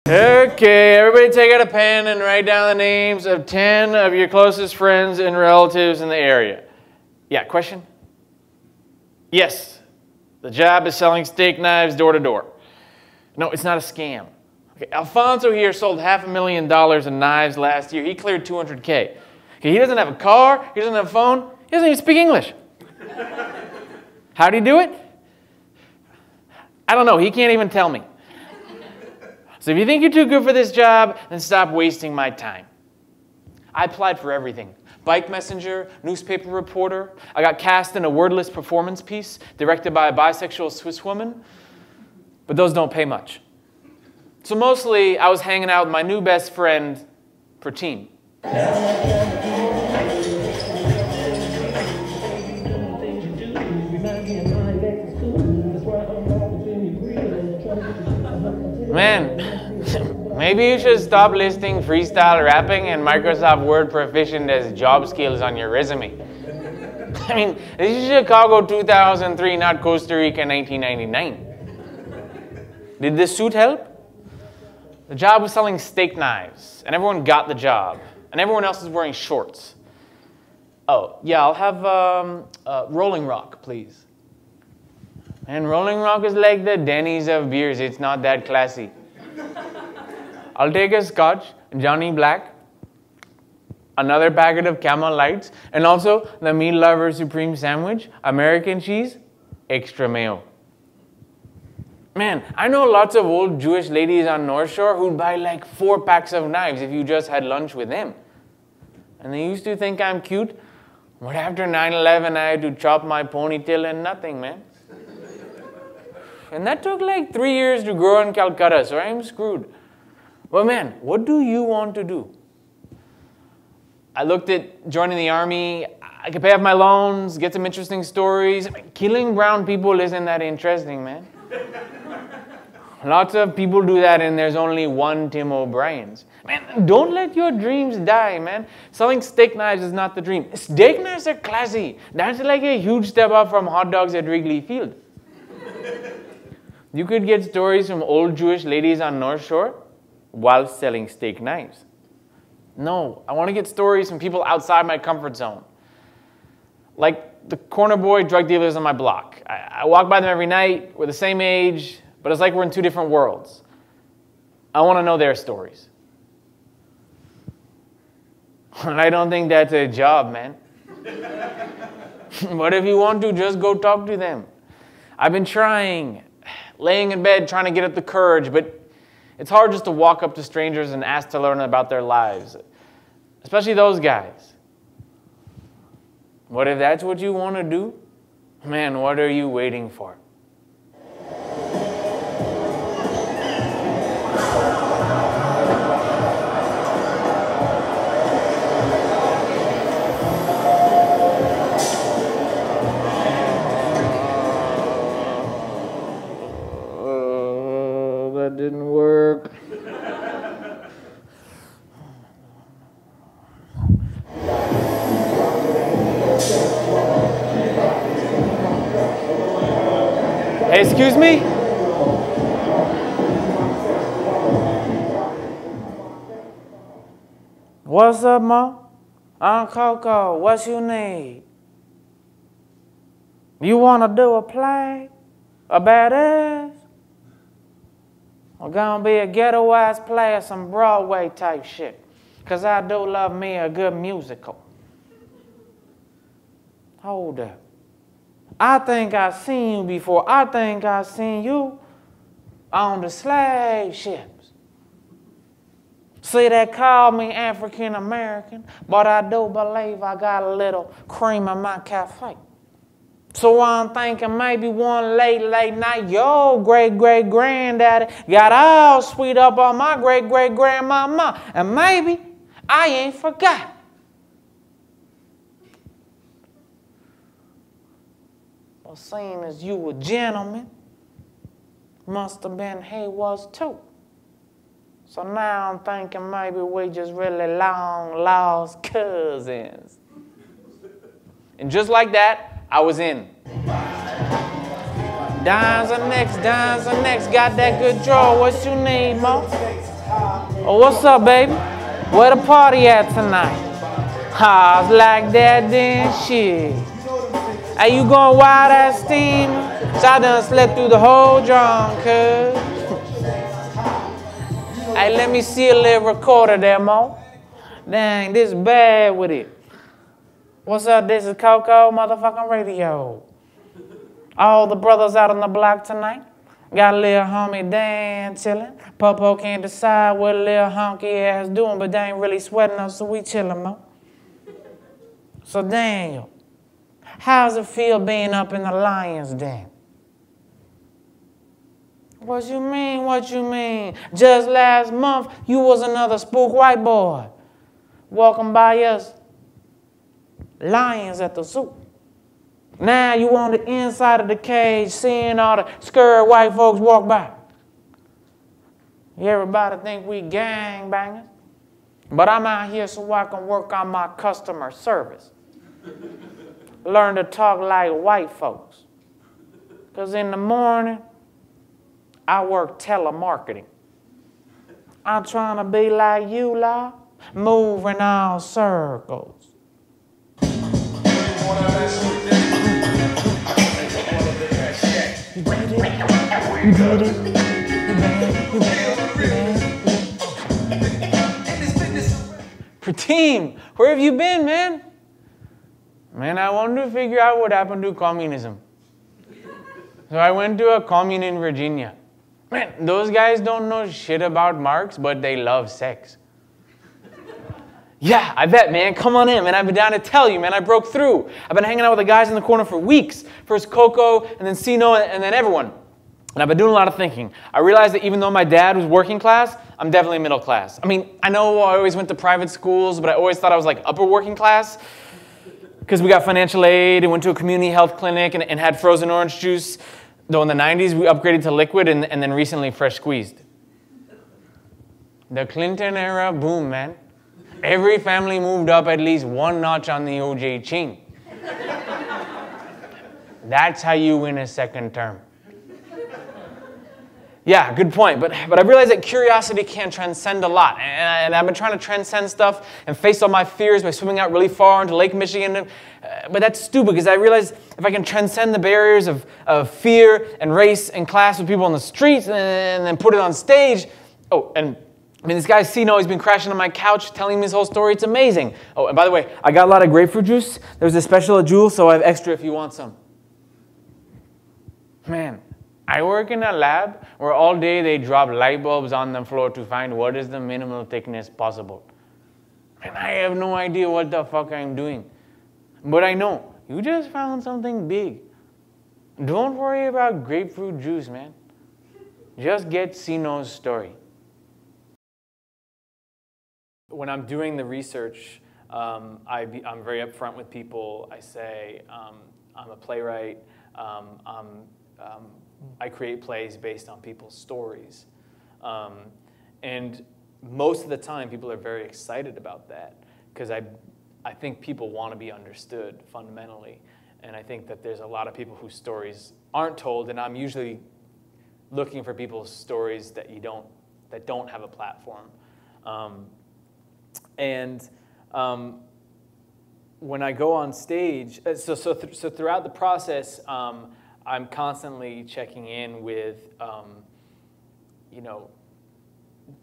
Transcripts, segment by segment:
Okay, everybody take out a pen and write down the names of 10 of your closest friends and relatives in the area. Yeah, question? Yes. The job is selling steak knives door to door. No, it's not a scam. Okay, Alfonso here sold $500,000 in knives last year. He cleared $200K. Okay, he doesn't have a car, he doesn't have a phone, he doesn't even speak English. How do you do it? I don't know, he can't even tell me. So if you think you're too good for this job, then stop wasting my time. I applied for everything. Bike messenger, newspaper reporter. I got cast in a wordless performance piece directed by a bisexual Swiss woman. But those don't pay much. So mostly I was hanging out with my new best friend for team. Man, maybe you should stop listing freestyle rapping and Microsoft Word proficient as job skills on your resume. I mean, this is Chicago 2003, not Costa Rica 1999. Did this suit help? The job was selling steak knives, and everyone got the job, and everyone else is wearing shorts. Oh, yeah, I'll have Rolling Rock, please. And Rolling Rock is like the Denny's of beers. It's not that classy. I'll take a Scotch, Johnny Black, another packet of Camel Lights, and also the Meat Lover Supreme Sandwich, American cheese, extra mayo. Man, I know lots of old Jewish ladies on North Shore who'd buy like 4 packs of knives if you just had lunch with them. And they used to think I'm cute, but after 9/11 I had to chop my ponytail and nothing, man. And that took like 3 years to grow in Calcutta, so I'm screwed. But man, what do you want to do? I looked at joining the army. I could pay off my loans, get some interesting stories. Killing brown people isn't that interesting, man. Lots of people do that and there's only one Tim O'Brien's. Man, don't let your dreams die, man. Selling steak knives is not the dream. Steak knives are classy. That's like a huge step up from hot dogs at Wrigley Field. You could get stories from old Jewish ladies on North Shore while selling steak knives. No, I want to get stories from people outside my comfort zone. Like the corner boy drug dealers on my block. I walk by them every night. We're the same age, but it's like we're in 2 different worlds. I want to know their stories. And I don't think that's a job, man. But if you want to, just go talk to them. I've been trying. Laying in bed trying to get up the courage, but it's hard just to walk up to strangers and ask to learn about their lives, especially those guys. What if that's what you want to do? Man, what are you waiting for? That didn't work. Hey, excuse me? What's up, Ma? I'm Coco. What you need? You want to do a play? A badass? We're gonna be a ghetto-ass play or some Broadway type shit. Cause I do love me a good musical. Hold up. I think I've seen you before. I think I've seen you on the slave ships. See, they call me African American, but I do believe I got a little cream in my cafe. So I'm thinking maybe one late night, your great-great-granddaddy got all sweet up on my great-great-grandmama, and maybe I ain't forgot. Well, seeing as you a gentleman, must have been he was too. So now I'm thinking maybe we just really long lost cousins. And just like that, I was in. Dimes are next, got that good draw. What you need, Mo? Oh, what's up, baby? Where the party at tonight? How's like that then? Shit. Hey, you going wild ass steam? So I done slept through the whole drum, cuz. Hey, let me see a little recorder there, Mo. Dang, this bad with it. What's up? This is Coco motherfucking radio. All the brothers out on the block tonight. Got a little homie Dan chillin'. Popo can't decide what a little honky ass doing, but they ain't really sweating us, so we chillin', Mo. So Daniel, how's it feel being up in the Lions Den? What you mean, what you mean? Just last month, you was another spook white boy walking by us lions at the zoo. Now you on the inside of the cage seeing all the scared white folks walk by. Everybody think we gang bangers, but I'm out here so I can work on my customer service. Learn to talk like white folks. Because in the morning, I work telemarketing. I'm trying to be like you, la, moving all circles. You did it. Prateem, where have you been, man? Man, I wanted to figure out what happened to communism. So I went to a commune in Virginia. Man, those guys don't know shit about Marx, but they love sex. Yeah, I bet, man. Come on in, man. I've been down to tell you, man. I broke through. I've been hanging out with the guys in the corner for weeks. First Coco, and then Sino, and then everyone. And I've been doing a lot of thinking. I realized that even though my dad was working class, I'm definitely middle class. I mean, I know I always went to private schools, but I always thought I was like upper working class because we got financial aid and went to a community health clinic and had frozen orange juice. Though in the 90s, we upgraded to liquid and then recently fresh squeezed. The Clinton era, boom, man. Every family moved up at least one notch on the OJ chain. That's how you win a second term. Yeah, good point. But I realized that curiosity can transcend a lot. And I've been trying to transcend stuff and face all my fears by swimming out really far into Lake Michigan. But that's stupid because I realized if I can transcend the barriers of fear and race and class with people on the streets and then put it on stage. Oh, and I mean, this guy Sino, he's been crashing on my couch telling me his whole story. It's amazing. Oh, and by the way, I got a lot of grapefruit juice. There's a special at Jewel, so I have extra if you want some. Man. I work in a lab where all day they drop light bulbs on the floor to find what is the minimal thickness possible. And I have no idea what the fuck I'm doing. But I know, you just found something big. Don't worry about grapefruit juice, man. Just get Sino's story. When I'm doing the research, I'm very upfront with people. I say, I'm a playwright. I create plays based on people's stories. And most of the time, people are very excited about that because I think people want to be understood fundamentally. And I think that there's a lot of people whose stories aren't told, and I'm usually looking for people's stories that don't have a platform. When I go on stage, so throughout the process, I'm constantly checking in with,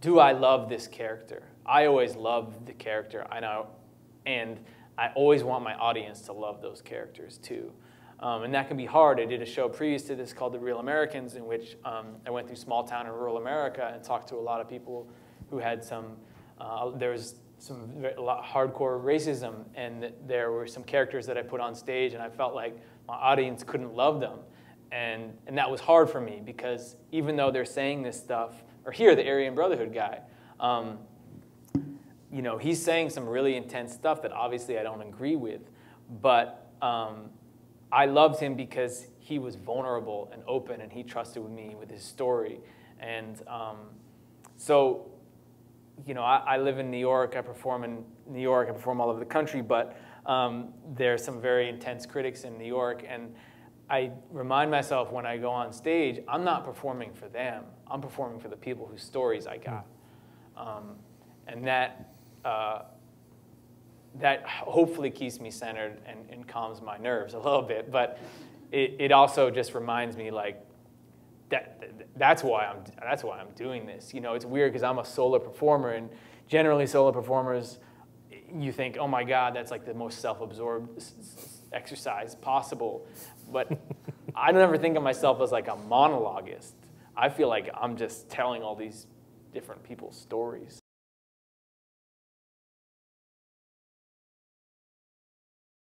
do I love this character? I always love the character, I know, and I always want my audience to love those characters too. And that can be hard. I did a show previous to this called The Real Americans, in which I went through small town in rural America and talked to a lot of people who had there was a lot of hardcore racism, and there were some characters that I put on stage, and I felt like my audience couldn't love them. And that was hard for me because even though they're saying this stuff, or here, the Aryan Brotherhood guy, he's saying some really intense stuff that obviously I don't agree with, but I loved him because he was vulnerable and open, and he trusted me with his story. And I live in New York, I perform in New York, I perform all over the country, but there's some very intense critics in New York, and I remind myself when I go on stage, I'm not performing for them. I'm performing for the people whose stories I got. And that that hopefully keeps me centered and calms my nerves a little bit. But it also just reminds me, like, that's why I'm doing this. You know, it's weird because I'm a solo performer, and generally solo performers, you think, oh my God, that's like the most self-absorbed exercise possible. But I don't ever think of myself as like a monologuist. I feel like I'm just telling all these different people's stories.